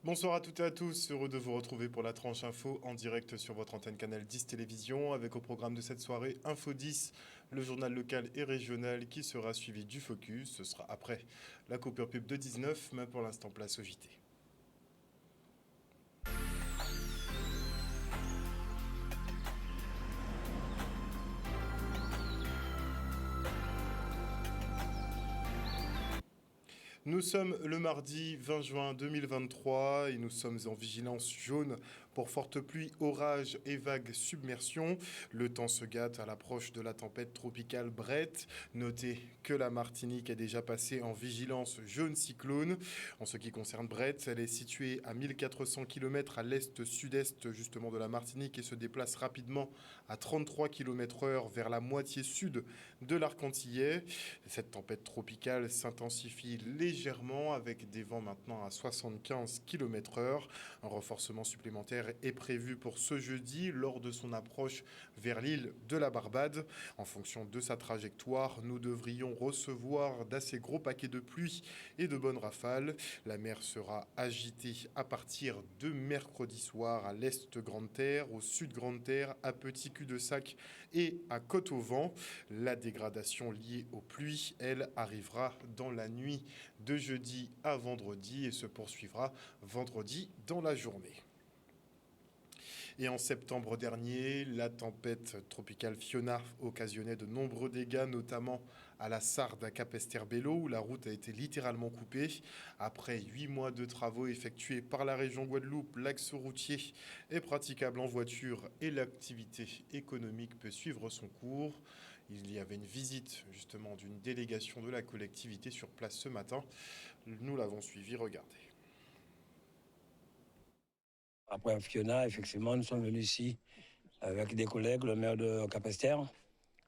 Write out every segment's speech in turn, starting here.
Bonsoir à toutes et à tous, heureux de vous retrouver pour la tranche info en direct sur votre antenne Canal 10 Télévision avec au programme de cette soirée Info 10, le journal local et régional qui sera suivi du Focus. Ce sera après la coupure pub de 19, mais pour l'instant place au JT. Nous sommes le mardi 20 juin 2023 et nous sommes en vigilance jaune pour fortes pluies, orages et vagues submersions. Le temps se gâte à l'approche de la tempête tropicale Brett. Notez que la Martinique est déjà passée en vigilance jaune cyclone. En ce qui concerne Brett, elle est située à 1400 km à l'est-sud-est justement de la Martinique et se déplace rapidement à 33 km/h vers la moitié sud de l'arc antillais. Cette tempête tropicale s'intensifie légèrement avec des vents maintenant à 75 km/h. Un renforcement supplémentaire est prévu pour ce jeudi lors de son approche vers l'île de la Barbade. En fonction de sa trajectoire, nous devrions recevoir d'assez gros paquets de pluie et de bonnes rafales. La mer sera agitée à partir de mercredi soir à l'est Grande Terre, au sud Grande Terre, à Petit Cul-de-Sac et à Côte-au-Vent. La dégradation liée aux pluies, elle, arrivera dans la nuit de jeudi à vendredi et se poursuivra vendredi dans la journée. Et en septembre dernier, la tempête tropicale Fiona occasionnait de nombreux dégâts, notamment à la Sarde à Capesterre-Belle, où la route a été littéralement coupée. Après 8 mois de travaux effectués par la région Guadeloupe, l'axe routier est praticable en voiture et l'activité économique peut suivre son cours. Il y avait une visite justement d'une délégation de la collectivité sur place ce matin. Nous l'avons suivi, regardez. Après Fiona, effectivement, nous sommes venus ici avec des collègues, le maire de Capesterre.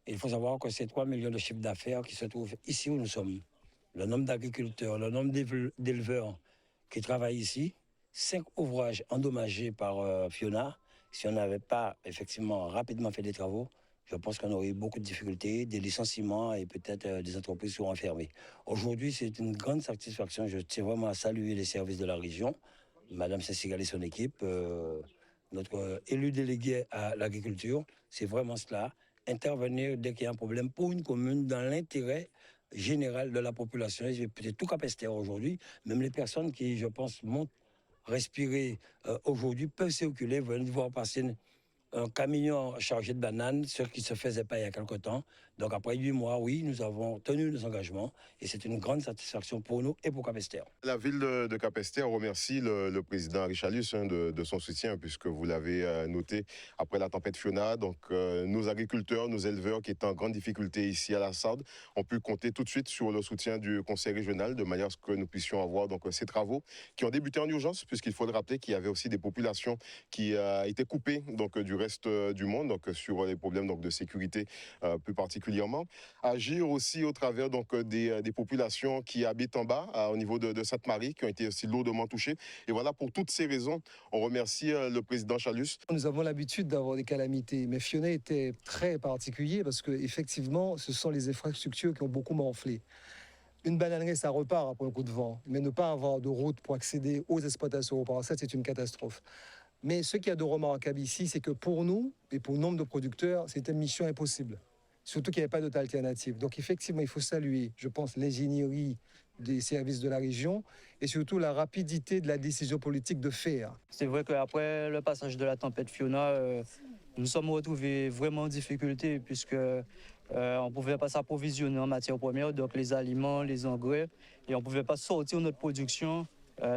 Et il faut savoir que c'est 3 millions de chiffres d'affaires qui se trouvent ici où nous sommes. Le nombre d'agriculteurs, le nombre d'éleveurs qui travaillent ici, 5 ouvrages endommagés par Fiona. Si on n'avait pas effectivement rapidement fait des travaux, je pense qu'on aurait eu beaucoup de difficultés, des licenciements et peut-être des entreprises seront fermées. Aujourd'hui, c'est une grande satisfaction. Je tiens vraiment à saluer les services de la région, Madame Cécile et son équipe, notre élu délégué à l'agriculture. C'est vraiment cela. Intervenir dès qu'il y a un problème pour une commune dans l'intérêt général de la population. Et peut-être tout Capesterre aujourd'hui, même les personnes qui, je pense, montent respirer aujourd'hui peuvent circuler, venir voir passer un camion chargé de bananes, ce qui ne se faisait pas il y a quelque temps. Donc après 8 mois, oui, nous avons tenu nos engagements et c'est une grande satisfaction pour nous et pour Capesterre. La ville de Capesterre remercie le président Richelieu de son soutien, puisque vous l'avez noté après la tempête Fiona. Donc, nos agriculteurs, nos éleveurs qui étaient en grande difficulté ici à la Sarde ont pu compter tout de suite sur le soutien du conseil régional, de manière à ce que nous puissions avoir donc, ces travaux qui ont débuté en urgence, puisqu'il faut le rappeler qu'il y avait aussi des populations qui étaient coupées donc, du reste du monde, donc, sur les problèmes donc, de sécurité plus particulièrement. Agir aussi au travers donc, des populations qui habitent en bas, au niveau de Sainte-Marie, qui ont été aussi lourdement touchées. Et voilà, pour toutes ces raisons, on remercie le président Chalus. Nous avons l'habitude d'avoir des calamités, mais Fiona était très particulier parce que effectivement, ce sont les infrastructures qui ont beaucoup morflé. Une bananerie, ça repart après un coup de vent, mais ne pas avoir de route pour accéder aux exploitations au ça, c'est une catastrophe. Mais ce qu'il y a de remarquable ici, c'est que pour nous et pour nombre de producteurs, c'était une mission impossible. Surtout qu'il n'y avait pas d'autre alternative. Donc effectivement, il faut saluer, je pense, l'ingénierie des services de la région et surtout la rapidité de la décision politique de faire. C'est vrai qu'après le passage de la tempête Fiona, nous sommes retrouvés vraiment en difficulté puisque on ne pouvait pas s'approvisionner en matières premières, donc les aliments, les engrais, et on ne pouvait pas sortir notre production,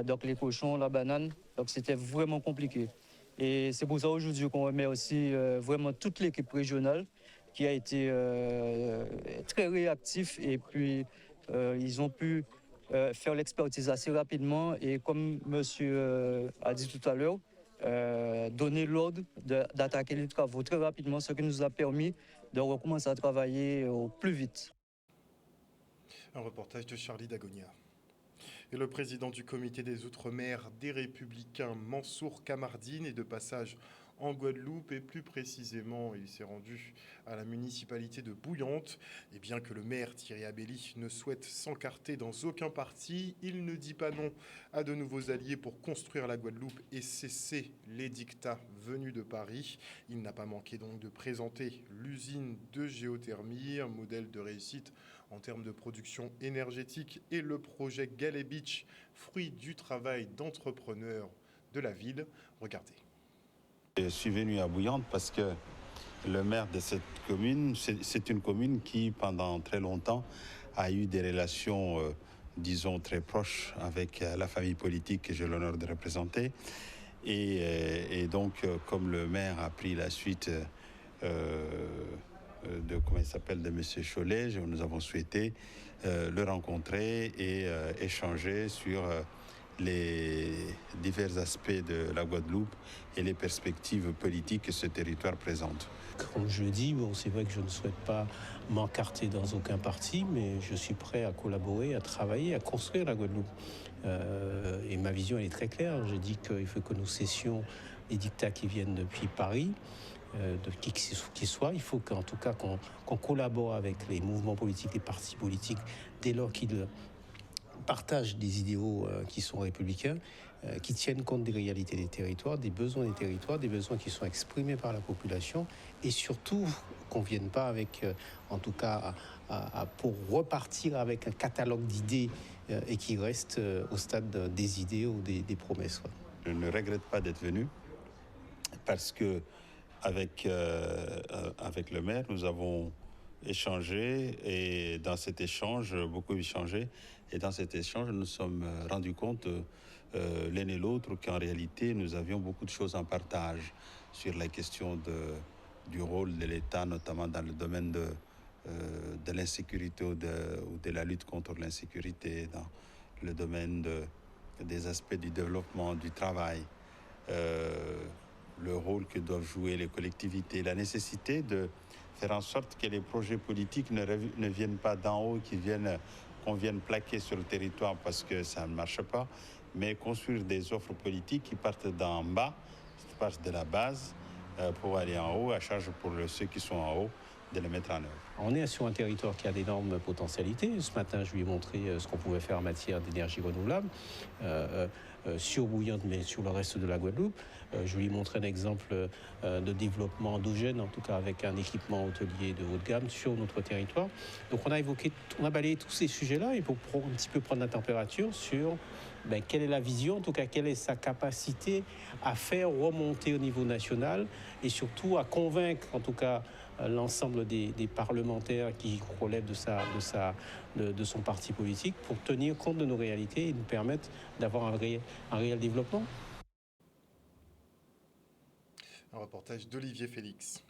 donc les cochons, la banane. Donc c'était vraiment compliqué. Et c'est pour ça aujourd'hui qu'on remet aussi vraiment toute l'équipe régionale qui a été très réactif et puis ils ont pu faire l'expertise assez rapidement et comme monsieur a dit tout à l'heure, donner l'ordre d'attaquer les travaux très rapidement, ce qui nous a permis de recommencer à travailler au plus vite. Un reportage de Charlie Dagonia. Et le président du comité des Outre-mer des Républicains, Mansour Kamardine, est de passage en Guadeloupe et plus précisément, il s'est rendu à la municipalité de Bouillante. Et bien que le maire Thierry Abelli ne souhaite s'encarter dans aucun parti, il ne dit pas non à de nouveaux alliés pour construire la Guadeloupe et cesser les dictats venus de Paris. Il n'a pas manqué donc de présenter l'usine de géothermie, un modèle de réussite en termes de production énergétique, et le projet Galet Beach, fruit du travail d'entrepreneurs de la ville. Regardez. Je suis venu à Bouillante parce que le maire de cette commune, c'est une commune qui, pendant très longtemps, a eu des relations, disons, très proches avec la famille politique que j'ai l'honneur de représenter. Et donc, comme le maire a pris la suite de M. Cholet, nous avons souhaité le rencontrer et échanger sur les divers aspects de la Guadeloupe et les perspectives politiques que ce territoire présente. Comme je le dis, c'est vrai que je ne souhaite pas m'encarter dans aucun parti, mais je suis prêt à collaborer, à travailler, à construire la Guadeloupe. Et ma vision, elle est très claire. Je dis qu'il faut que nous cessions les dictats qui viennent depuis Paris, de qui qu'il soit. Il faut qu'en tout cas qu'on collabore avec les mouvements politiques, les partis politiques, dès lors qu'ils partagent des idéaux qui sont républicains, qui tiennent compte des réalités des territoires, des besoins qui sont exprimés par la population, et surtout qu'on ne vienne pas avec, en tout cas, pour repartir avec un catalogue d'idées et qui reste au stade des idées ou des promesses. Je ne regrette pas d'être venu parce que avec le maire, nous avons échangé, et dans cet échange, beaucoup échangé, et dans cet échange, nous nous sommes rendus compte, l'un et l'autre, qu'en réalité, nous avions beaucoup de choses en partage sur la question du rôle de l'État, notamment dans le domaine de l'insécurité ou de la lutte contre l'insécurité, dans le domaine des aspects du développement, du travail, le rôle que doivent jouer les collectivités, la nécessité de faire en sorte que les projets politiques ne viennent pas d'en haut, qu'on vienne plaquer sur le territoire parce que ça ne marche pas, mais construire des offres politiques qui partent d'en bas, qui partent de la base pour aller en haut, à charge pour ceux qui sont en haut de les mettre en œuvre. On est sur un territoire qui a d'énormes potentialités. Ce matin, je lui ai montré ce qu'on pouvait faire en matière d'énergie renouvelable, sur Bouillante, mais sur le reste de la Guadeloupe. Je lui ai montré un exemple de développement endogène, en tout cas avec un équipement hôtelier de haut de gamme sur notre territoire. Donc on a balayé tous ces sujets-là, et pour un petit peu prendre la température sur quelle est la vision, en tout cas quelle est sa capacité à faire remonter au niveau national, et surtout à convaincre en tout cas l'ensemble des parlementaires qui relèvent de son parti politique, pour tenir compte de nos réalités et nous permettre d'avoir un réel développement. Un reportage d'Olivier Félix.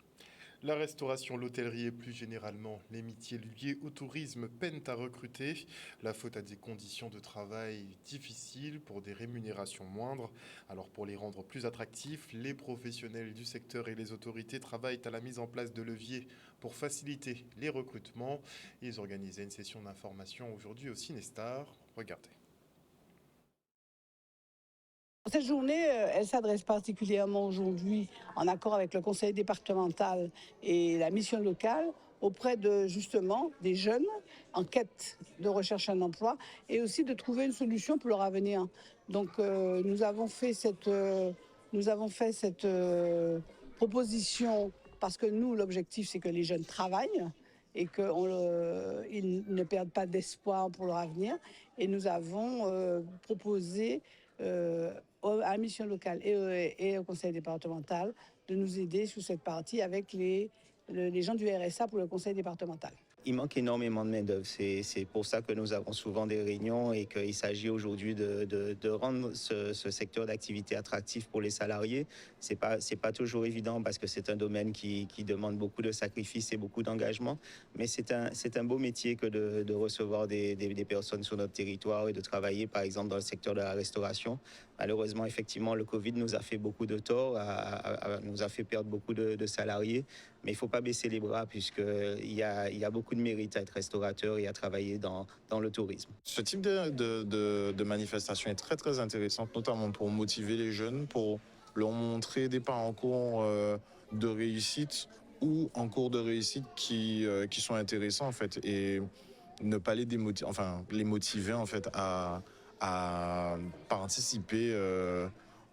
La restauration, l'hôtellerie et plus généralement les métiers liés au tourisme peinent à recruter. La faute à des conditions de travail difficiles pour des rémunérations moindres. Alors pour les rendre plus attractifs, les professionnels du secteur et les autorités travaillent à la mise en place de leviers pour faciliter les recrutements. Ils organisaient une session d'information aujourd'hui au Cinestar. Regardez. Cette journée, elle s'adresse particulièrement aujourd'hui, en accord avec le conseil départemental et la mission locale, auprès de justement des jeunes en quête de recherche d'un emploi, et aussi de trouver une solution pour leur avenir. Donc nous avons fait cette proposition parce que nous, l'objectif, c'est que les jeunes travaillent et qu'ils ne perdent pas d'espoir pour leur avenir. Et nous avons proposé à la mission locale et au conseil départemental de nous aider sur cette partie avec les gens du RSA pour le conseil départemental. Il manque énormément de main-d'œuvre. C'est pour ça que nous avons souvent des réunions et qu'il s'agit aujourd'hui de rendre ce secteur d'activité attractif pour les salariés. C'est pas toujours évident parce que c'est un domaine qui demande beaucoup de sacrifices et beaucoup d'engagement. Mais c'est un beau métier que de recevoir des personnes sur notre territoire et de travailler, par exemple, dans le secteur de la restauration. Malheureusement, effectivement, le Covid nous a fait beaucoup de tort, nous a fait perdre beaucoup de salariés. Mais il ne faut pas baisser les bras puisqu'il y a beaucoup de mérite à être restaurateur et à travailler dans le tourisme. Ce type de manifestation est très très intéressante, notamment pour motiver les jeunes, pour leur montrer des parcours de réussite ou en cours de réussite qui sont intéressants en fait et ne pas les motiver en fait à participer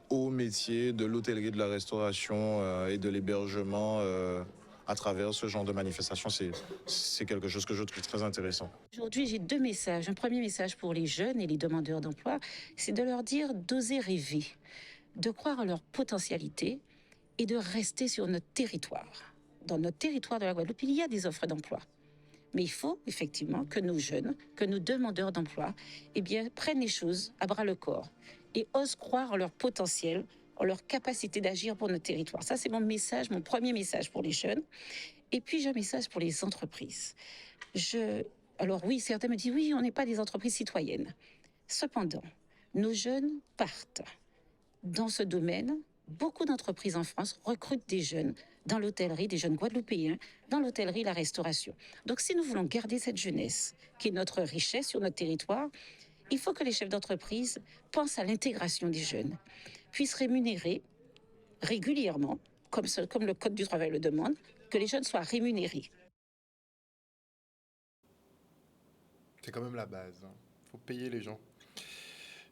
au métier de l'hôtellerie, de la restauration et de l'hébergement à travers ce genre de manifestation. C'est quelque chose que je trouve très intéressant. Aujourd'hui, j'ai 2 messages. Un premier message pour les jeunes et les demandeurs d'emploi, c'est de leur dire d'oser rêver, de croire en leur potentialité et de rester sur notre territoire. Dans notre territoire de la Guadeloupe, il y a des offres d'emploi. Mais il faut effectivement que nos jeunes, que nos demandeurs d'emploi, prennent les choses à bras le corps et osent croire en leur potentiel, en leur capacité d'agir pour notre territoire. Ça, c'est mon message, mon premier message pour les jeunes. Et puis, j'ai un message pour les entreprises. Alors oui, certains me disent, oui, on n'est pas des entreprises citoyennes. Cependant, nos jeunes partent dans ce domaine. Beaucoup d'entreprises en France recrutent des jeunes dans l'hôtellerie, des jeunes guadeloupéens, dans l'hôtellerie et la restauration. Donc, si nous voulons garder cette jeunesse, qui est notre richesse sur notre territoire, il faut que les chefs d'entreprise pensent à l'intégration des jeunes, puissent rémunérer régulièrement, comme le Code du travail le demande, que les jeunes soient rémunérés. C'est quand même la base. Il faut payer les gens.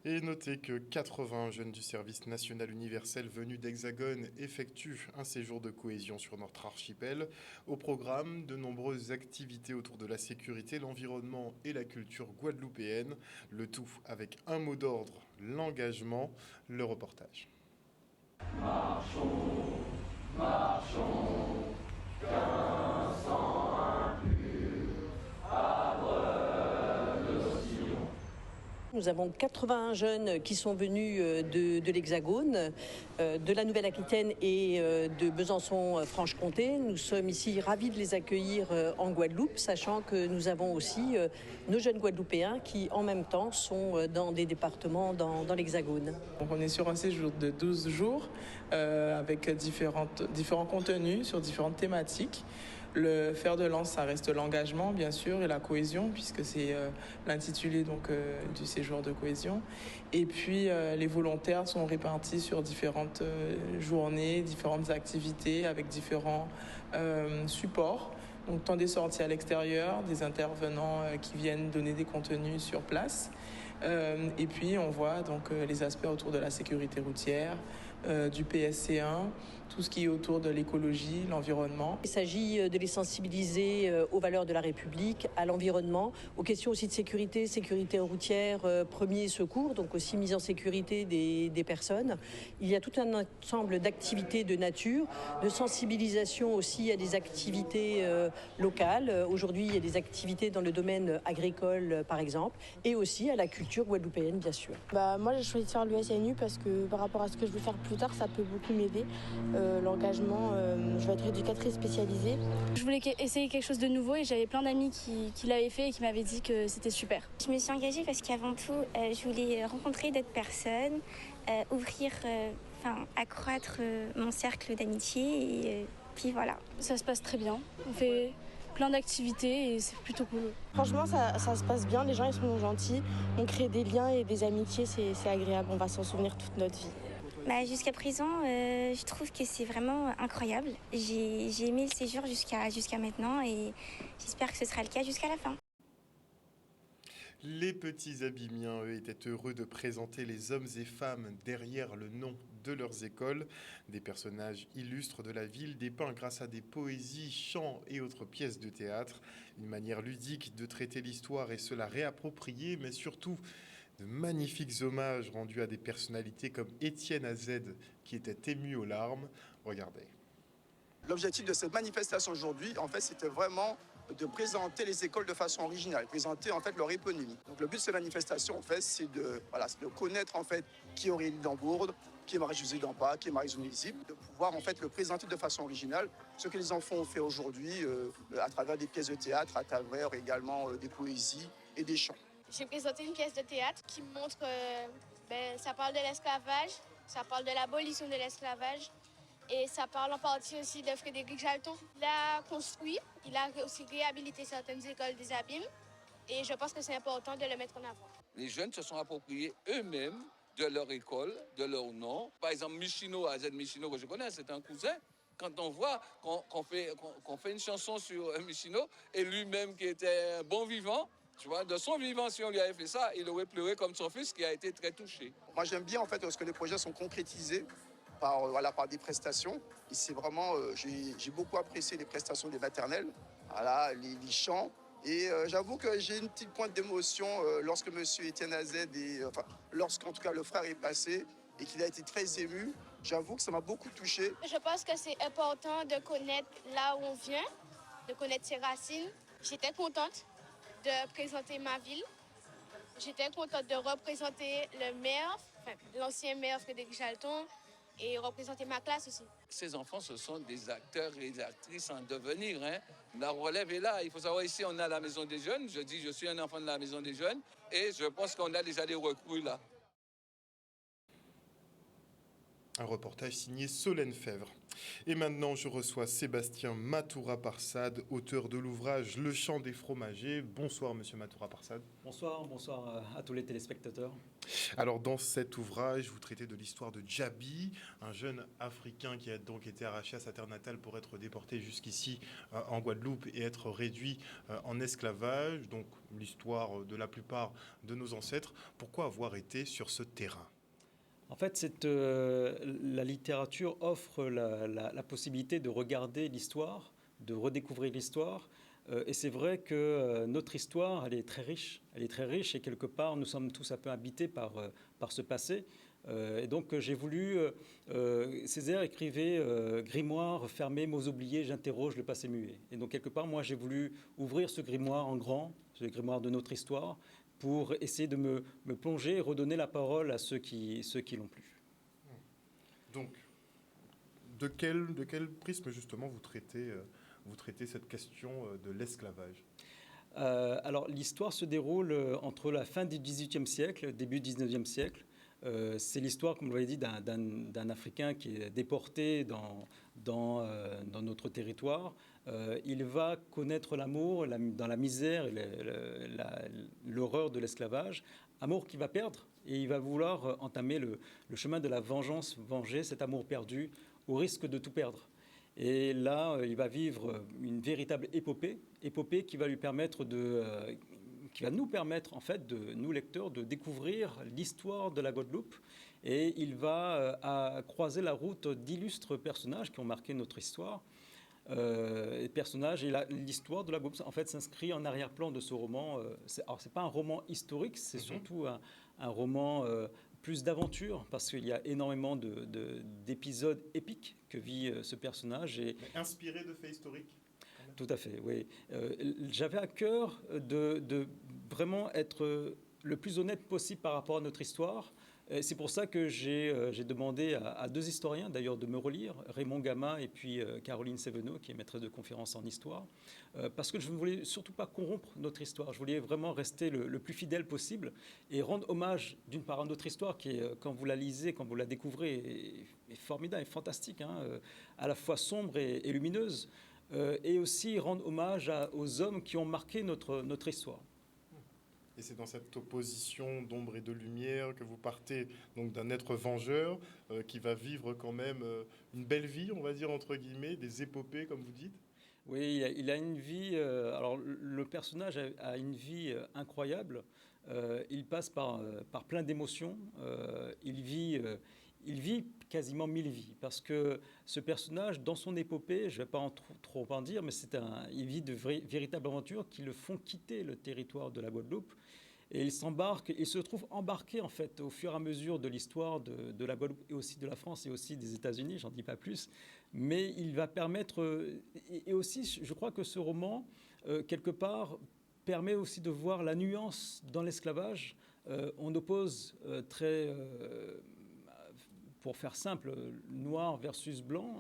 Et notez que 80 jeunes du service national universel venus d'Hexagone effectuent un séjour de cohésion sur notre archipel. Au programme, de nombreuses activités autour de la sécurité, l'environnement et la culture guadeloupéenne. Le tout avec un mot d'ordre, l'engagement, le reportage. Marchons, marchons, qu'un sang impur abreuve nos sillons. Nous avons 81 jeunes qui sont venus de l'Hexagone, de la Nouvelle-Aquitaine et de Besançon-Franche-Comté. Nous sommes ici ravis de les accueillir en Guadeloupe, sachant que nous avons aussi nos jeunes Guadeloupéens qui, en même temps, sont dans des départements dans l'Hexagone. Donc on est sur un séjour de 12 jours avec différents contenus sur différentes thématiques. Le fer de lance, ça reste l'engagement, bien sûr, et la cohésion, puisque c'est l'intitulé du séjour de cohésion. Et puis, les volontaires sont répartis sur différentes journées, différentes activités, avec différents supports. Donc, tant des sorties à l'extérieur, des intervenants qui viennent donner des contenus sur place. Et puis, on voit donc les aspects autour de la sécurité routière, du PSC1, tout ce qui est autour de l'écologie, l'environnement. Il s'agit de les sensibiliser aux valeurs de la République, à l'environnement, aux questions aussi de sécurité routière, premiers secours, donc aussi mise en sécurité des personnes. Il y a tout un ensemble d'activités de nature, de sensibilisation aussi à des activités locales. Aujourd'hui, il y a des activités dans le domaine agricole, par exemple, et aussi à la culture guadeloupéenne, bien sûr. Moi, j'ai choisi de faire l'USNU parce que par rapport à ce que je veux faire plus tard, ça peut beaucoup m'aider. L'engagement, je vais être éducatrice spécialisée. Je voulais essayer quelque chose de nouveau et j'avais plein d'amis qui l'avaient fait et qui m'avaient dit que c'était super. Je me suis engagée parce qu'avant tout, je voulais rencontrer d'autres personnes, accroître mon cercle d'amitié et puis voilà. Ça se passe très bien. On fait plein d'activités et c'est plutôt cool. Franchement, ça se passe bien. Les gens, ils sont gentils. On crée des liens et des amitiés. C'est agréable. On va s'en souvenir toute notre vie. Jusqu'à présent, je trouve que c'est vraiment incroyable. J'ai aimé le séjour jusqu'à maintenant et j'espère que ce sera le cas jusqu'à la fin. Les petits Abimiens, eux, étaient heureux de présenter les hommes et femmes derrière le nom de leurs écoles. Des personnages illustres de la ville, dépeints grâce à des poésies, chants et autres pièces de théâtre. Une manière ludique de traiter l'histoire et se la réapproprier, mais surtout de magnifiques hommages rendus à des personnalités comme Étienne Azed, qui était ému aux larmes. Regardez. L'objectif de cette manifestation aujourd'hui, en fait, c'était vraiment de présenter les écoles de façon originale, présenter en fait leur éponymie. Donc le but de cette manifestation, en fait, c'est de connaître en fait qui est Aurélie Dambourde, qui est Marie-Josée Dampa, qui est Marie-Zone Lisible, de pouvoir en fait le présenter de façon originale, ce que les enfants ont fait aujourd'hui à travers des pièces de théâtre, à travers également des poésies et des chants. J'ai présenté une pièce de théâtre qui montre, ça parle de l'esclavage, ça parle de l'abolition de l'esclavage et ça parle en partie aussi de Frédéric Jalton. Il a construit, il a aussi réhabilité certaines écoles des abîmes et je pense que c'est important de le mettre en avant. Les jeunes se sont appropriés eux-mêmes de leur école, de leur nom. Par exemple, Michino, AZ Michino, que je connais, c'est un cousin. Quand on voit qu'on fait une chanson sur Michino, et lui-même qui était un bon vivant, tu vois, de son vivant, si on lui avait fait ça, il aurait pleuré comme son fils qui a été très touché. Moi, j'aime bien en fait lorsque les projets sont concrétisés par des prestations. Et c'est vraiment, j'ai beaucoup apprécié les prestations des maternelles, voilà, les chants. Et j'avoue que j'ai une petite pointe d'émotion lorsque M. Étienne Azed, lorsqu'en tout cas le frère est passé et qu'il a été très ému. J'avoue que ça m'a beaucoup touché. Je pense que c'est important de connaître là où on vient, de connaître ses racines. J'étais contente de présenter ma ville. J'étais contente de représenter le maire, l'ancien maire Frédéric Jalton, et représenter ma classe aussi. Ces enfants, ce sont des acteurs et des actrices en devenir. Hein. La relève est là. Il faut savoir, ici, on a la Maison des Jeunes. Je dis, je suis un enfant de la Maison des Jeunes. Et je pense qu'on a déjà des recrues là. Un reportage signé Solène Fèvre. Et maintenant, je reçois Sébastien Matoura-Parsad, auteur de l'ouvrage Le chant des fromagers. Bonsoir, monsieur Matoura-Parsad. Bonsoir à tous les téléspectateurs. Alors, dans cet ouvrage, vous traitez de l'histoire de Djabi, un jeune Africain qui a donc été arraché à sa terre natale pour être déporté jusqu'ici en Guadeloupe et être réduit en esclavage. Donc, l'histoire de la plupart de nos ancêtres. Pourquoi avoir été sur ce terrain ? En fait, la littérature offre la possibilité de regarder l'histoire, de redécouvrir l'histoire. Et c'est vrai que notre histoire, elle est très riche. Elle est très riche et quelque part, nous sommes tous un peu habités par ce passé. Et donc, j'ai voulu... Césaire écrivait « Grimoire fermé, mots oubliés, j'interroge le passé muet ». Et donc, quelque part, moi, j'ai voulu ouvrir ce grimoire en grand, ce grimoire de notre histoire, pour essayer de me plonger et redonner la parole à ceux qui l'ont plu. Donc, de quel prisme, justement, vous traitez cette question de l'esclavage ? Alors, l'histoire se déroule entre la fin du XVIIIe siècle, début du XIXe siècle. C'est l'histoire, comme vous l'avez dit, d'un Africain qui est déporté dans notre territoire. Il va connaître l'amour dans la misère et l'horreur de l'esclavage, amour qu'il va perdre, et il va vouloir entamer le chemin de la vengeance, venger cet amour perdu au risque de tout perdre. Et là, il va vivre une véritable épopée qui va lui permettre qui va nous permettre, en fait, nous lecteurs, de découvrir l'histoire de la Guadeloupe. Et il va croiser la route d'illustres personnages qui ont marqué notre histoire. Personnages et l'histoire de la Guadeloupe, en fait, s'inscrit en arrière-plan de ce roman. Alors, c'est pas un roman historique, c'est surtout un roman plus d'aventure, parce qu'il y a énormément d'épisodes épiques que vit ce personnage. Mais inspiré de faits historiques. Tout à fait, oui. J'avais à cœur de vraiment être le plus honnête possible par rapport à notre histoire. C'est pour ça que j'ai demandé à deux historiens, d'ailleurs, de me relire, Raymond Gama et puis Caroline Sévenot, qui est maîtresse de conférence en histoire, parce que je ne voulais surtout pas corrompre notre histoire. Je voulais vraiment rester le plus fidèle possible et rendre hommage, d'une part, à notre histoire, qui est, quand vous la lisez, quand vous la découvrez, est formidable et fantastique, hein, à la fois sombre et lumineuse, et aussi rendre hommage aux hommes qui ont marqué notre histoire. Et c'est dans cette opposition d'ombre et de lumière que vous partez donc d'un être vengeur qui va vivre quand même une belle vie, on va dire entre guillemets, des épopées comme vous dites. Oui, il a une vie. Alors le personnage a une vie incroyable. Il passe par plein d'émotions. Il vit quasiment 1000 vies parce que ce personnage, dans son épopée, je ne vais pas trop en dire, mais il vit de véritables aventures qui le font quitter le territoire de la Guadeloupe. Et il se trouve embarqué en fait au fur et à mesure de l'histoire de la Guadeloupe et aussi de la France et aussi des États-Unis, j'en dis pas plus. Mais il va permettre, et aussi je crois que ce roman, quelque part, permet aussi de voir la nuance dans l'esclavage. On oppose pour faire simple, noir versus blanc,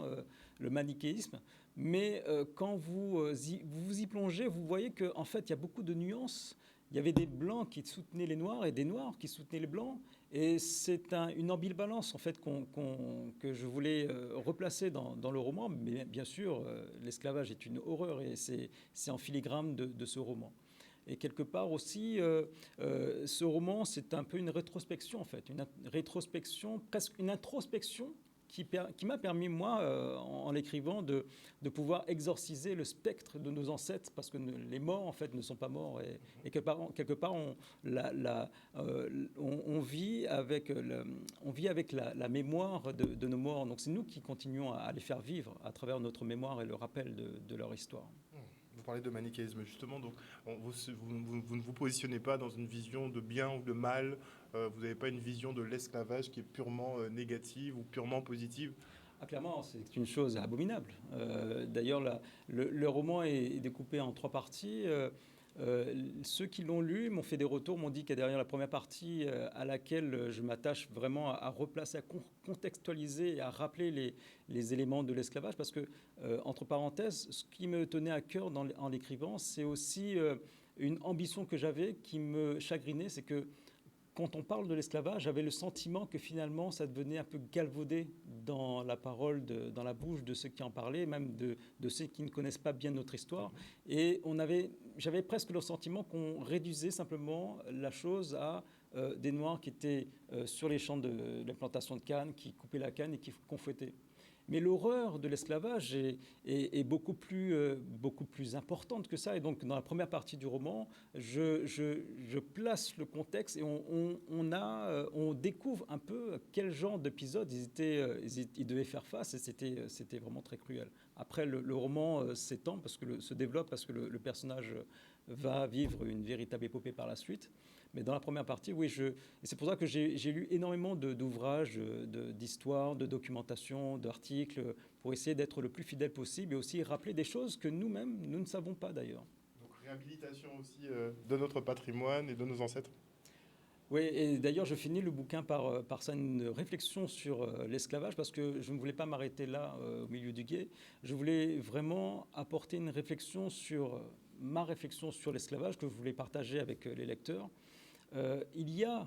le manichéisme. Mais quand vous y plongez, vous voyez qu'en fait, il y a beaucoup de nuances. Il y avait des blancs qui soutenaient les noirs et des noirs qui soutenaient les blancs. Et c'est une ambivalence, en fait, que je voulais replacer dans le roman. Mais bien sûr, l'esclavage est une horreur et c'est en filigrane de ce roman. Et quelque part aussi, ce roman, c'est un peu une rétrospection, en fait. Une rétrospection, presque une introspection qui m'a permis, moi, en l'écrivant, de pouvoir exorciser le spectre de nos ancêtres, parce que les morts, en fait, ne sont pas morts. Et quelque part on vit avec, la mémoire de nos morts. Donc c'est nous qui continuons à les faire vivre à travers notre mémoire et le rappel de leur histoire. Vous parlez de manichéisme, justement, donc vous ne vous positionnez pas dans une vision de bien ou de mal, vous n'avez pas une vision de l'esclavage qui est purement négative ou purement positive. Ah, clairement, c'est une chose abominable. D'ailleurs, le roman est découpé en 3 parties. Ceux qui l'ont lu m'ont fait des retours, m'ont dit qu'il y a derrière la première partie à laquelle je m'attache vraiment à replacer, à contextualiser et à rappeler les éléments de l'esclavage, parce que, entre parenthèses, ce qui me tenait à cœur en l'écrivant, c'est aussi une ambition que j'avais qui me chagrinait, c'est que quand on parle de l'esclavage, j'avais le sentiment que finalement, ça devenait un peu galvaudé dans la parole, dans la bouche de ceux qui en parlaient, même de ceux qui ne connaissent pas bien notre histoire. Et j'avais presque le sentiment qu'on réduisait simplement la chose à des Noirs qui étaient sur les champs de l'implantation de canne, qui coupaient la canne et qui fouettaient. Mais l'horreur de l'esclavage est beaucoup plus importante que ça. Et donc, dans la première partie du roman, je place le contexte et on découvre un peu quel genre d'épisode ils devaient faire face. Et c'était vraiment très cruel. Après, le roman s'étend, se développe, parce que le personnage va vivre une véritable épopée par la suite. Mais dans la première partie, oui, et c'est pour ça que j'ai lu énormément d'ouvrages, d'histoires, de documentation, d'articles, pour essayer d'être le plus fidèle possible et aussi rappeler des choses que nous-mêmes, nous ne savons pas d'ailleurs. Donc réhabilitation aussi de notre patrimoine et de nos ancêtres. Oui, et d'ailleurs, je finis le bouquin par ça, une réflexion sur l'esclavage, parce que je ne voulais pas m'arrêter là, au milieu du gué. Je voulais vraiment apporter une réflexion sur ma réflexion sur l'esclavage que je voulais partager avec les lecteurs. Il y a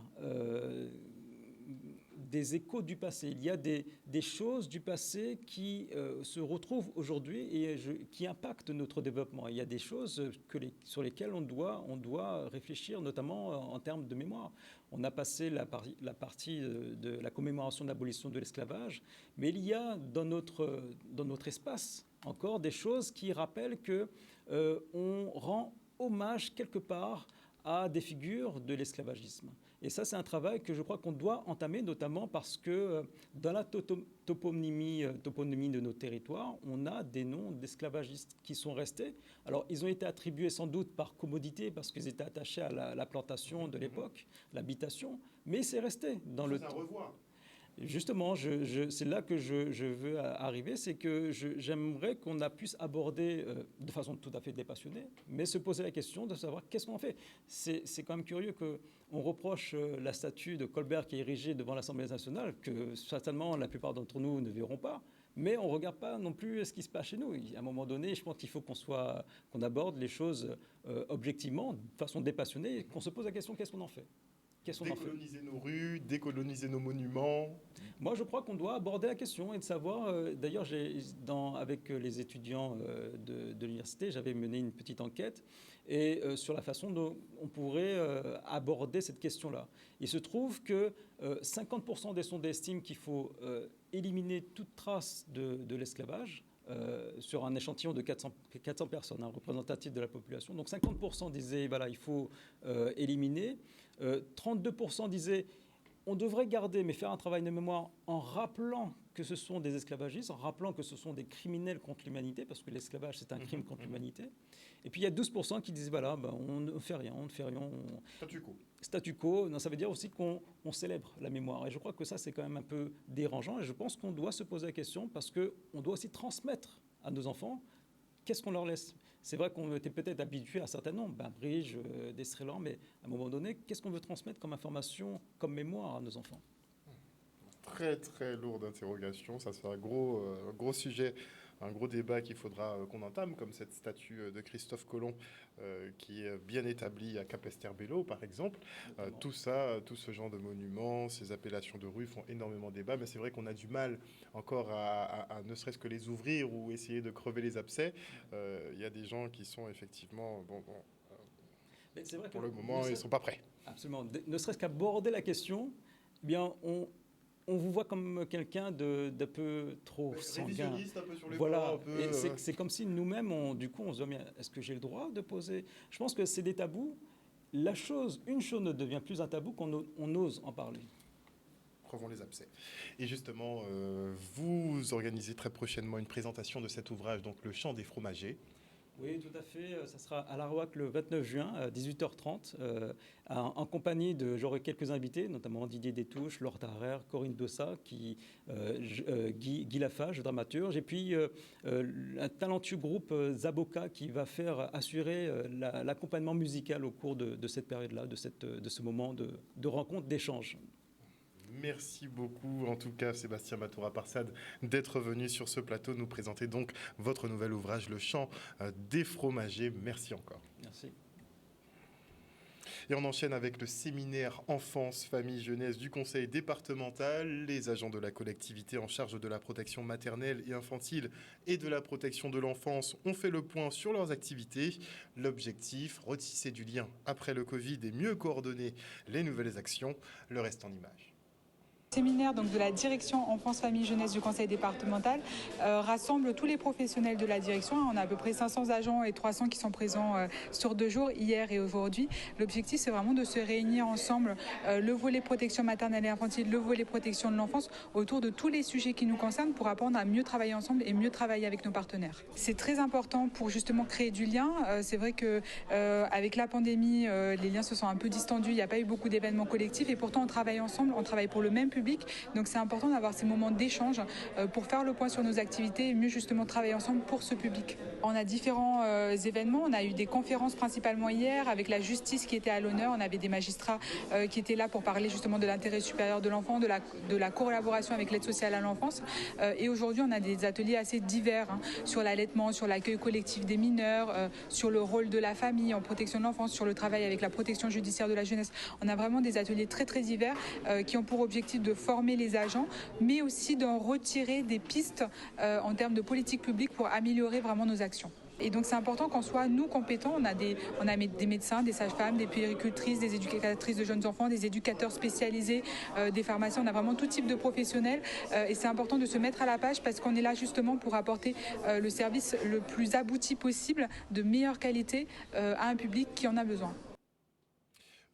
des échos du passé, il y a des choses du passé qui se retrouvent aujourd'hui et qui impactent notre développement. Il y a des choses sur lesquelles on doit réfléchir, notamment en termes de mémoire. On a passé la partie de la commémoration de l'abolition de l'esclavage, mais il y a dans notre espace encore des choses qui rappellent qu'on rend hommage quelque part à des figures de l'esclavagisme. Et ça, c'est un travail que je crois qu'on doit entamer, notamment parce que dans la toponymie de nos territoires, on a des noms d'esclavagistes qui sont restés. Alors, ils ont été attribués sans doute par commodité, parce qu'ils étaient attachés à la plantation de l'époque, l'habitation, mais c'est resté dans le temps. Justement, c'est là que je veux arriver, c'est que j'aimerais qu'on puisse aborder de façon tout à fait dépassionnée, mais se poser la question de savoir qu'est-ce qu'on fait. C'est quand même curieux qu'on reproche la statue de Colbert qui est érigée devant l'Assemblée nationale, que certainement la plupart d'entre nous ne verront pas, mais on ne regarde pas non plus ce qui se passe chez nous. À un moment donné, je pense qu'il faut qu'on aborde les choses objectivement, de façon dépassionnée, et qu'on se pose la question qu'est-ce qu'on en fait. Décoloniser nos rues, décoloniser nos monuments. Moi, je crois qu'on doit aborder la question et de savoir. D'ailleurs, avec les étudiants de l'université, j'avais mené une petite enquête sur la façon dont on pourrait aborder cette question-là. Il se trouve que 50% des sondés estiment qu'il faut éliminer toute trace de l'esclavage. Sur un échantillon de 400 personnes, représentatif de la population. Donc 50% disaient voilà, il faut éliminer. 32% disaient on devrait garder, mais faire un travail de mémoire en rappelant que ce sont des esclavagistes, en rappelant que ce sont des criminels contre l'humanité, parce que l'esclavage, c'est un crime contre l'humanité. Et puis il y a 12% qui disaient voilà, on ne fait rien, Statu quo. Statu quo, non, ça veut dire aussi qu'on célèbre la mémoire. Et je crois que ça, c'est quand même un peu dérangeant. Et je pense qu'on doit se poser la question parce qu'on doit aussi transmettre à nos enfants qu'est-ce qu'on leur laisse. C'est vrai qu'on était peut-être habitué à certains noms, Bainbridge, Destrélan, mais à un moment donné, qu'est-ce qu'on veut transmettre comme information, comme mémoire à nos enfants ? Très, très lourde interrogation. Ça sera un gros sujet, un gros débat qu'il faudra qu'on entame, comme cette statue de Christophe Colomb qui est bien établie à Capesterre-Belle-Eau, par exemple. Tout ce genre de monuments, ces appellations de rues font énormément débat, mais c'est vrai qu'on a du mal encore à ne serait-ce que les ouvrir ou essayer de crever les abcès. Il y a des gens qui sont effectivement... Mais c'est vrai Pour que le moment, ils ne sont pas prêts. Absolument. Ne serait-ce qu'aborder la question, eh bien, on vous voit comme quelqu'un d'un peu trop sanguin. Révisionniste, un peu sur les voilà. bords, un peu, Et c'est comme si nous-mêmes, on se dit, est-ce que j'ai le droit de poser? Je pense que c'est des tabous. Une chose ne devient plus un tabou qu'on ose en parler. Crevons les abcès. Et justement, vous organisez très prochainement une présentation de cet ouvrage, donc Le Chant des Fromagers. Oui, tout à fait. Ça sera à l'Arouac le 29 juin à 18h30, en compagnie j'aurai quelques invités, notamment Didier Détouche, Laure Tarrer, Corinne Dossa, Guy Lafage, dramaturge, et puis un talentueux groupe Zaboka qui va assurer l'accompagnement musical au cours de cette période-là, de ce moment de rencontre, d'échange. Merci beaucoup, en tout cas, Sébastien Matoura-Parsad, d'être venu sur ce plateau nous présenter donc votre nouvel ouvrage, Le Chant des Fromagers. Merci encore. Merci. Et on enchaîne avec le séminaire Enfance, Famille, Jeunesse du Conseil départemental. Les agents de la collectivité en charge de la protection maternelle et infantile et de la protection de l'enfance ont fait le point sur leurs activités. L'objectif, retisser du lien après le Covid et mieux coordonner les nouvelles actions. Le reste en images. Séminaire donc de la direction enfance, famille, jeunesse du conseil départemental rassemble tous les professionnels de la direction. On a à peu près 500 agents et 300 qui sont présents sur 2 jours, hier et aujourd'hui. L'objectif, c'est vraiment de se réunir ensemble, le volet protection maternelle et infantile, le volet protection de l'enfance, autour de tous les sujets qui nous concernent pour apprendre à mieux travailler ensemble et mieux travailler avec nos partenaires. C'est très important pour justement créer du lien. C'est vrai que avec la pandémie, les liens se sont un peu distendus, il n'y a pas eu beaucoup d'événements collectifs et pourtant on travaille ensemble, on travaille pour le même public. Donc c'est important d'avoir ces moments d'échange pour faire le point sur nos activités et mieux justement travailler ensemble pour ce public. On a différents événements, on a eu des conférences principalement hier avec la justice qui était à l'honneur, on avait des magistrats qui étaient là pour parler justement de l'intérêt supérieur de l'enfant, de la collaboration avec l'aide sociale à l'enfance et aujourd'hui on a des ateliers assez divers sur l'allaitement, sur l'accueil collectif des mineurs, sur le rôle de la famille en protection de l'enfance, sur le travail avec la protection judiciaire de la jeunesse. On a vraiment des ateliers très très divers qui ont pour objectif de former les agents, mais aussi d'en retirer des pistes en termes de politique publique pour améliorer vraiment nos actions. Et donc c'est important qu'on soit, nous, compétents. On a des médecins, des sages-femmes, des puéricultrices, des éducatrices de jeunes enfants, des éducateurs spécialisés, des pharmaciens. On a vraiment tout type de professionnels. Et c'est important de se mettre à la page parce qu'on est là justement pour apporter le service le plus abouti possible, de meilleure qualité à un public qui en a besoin.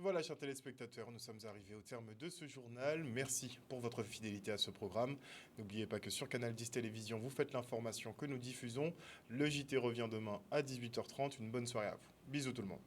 Voilà, chers téléspectateurs, nous sommes arrivés au terme de ce journal. Merci pour votre fidélité à ce programme. N'oubliez pas que sur Canal 10 Télévision, vous faites l'information que nous diffusons. Le JT revient demain à 18h30. Une bonne soirée à vous. Bisous tout le monde.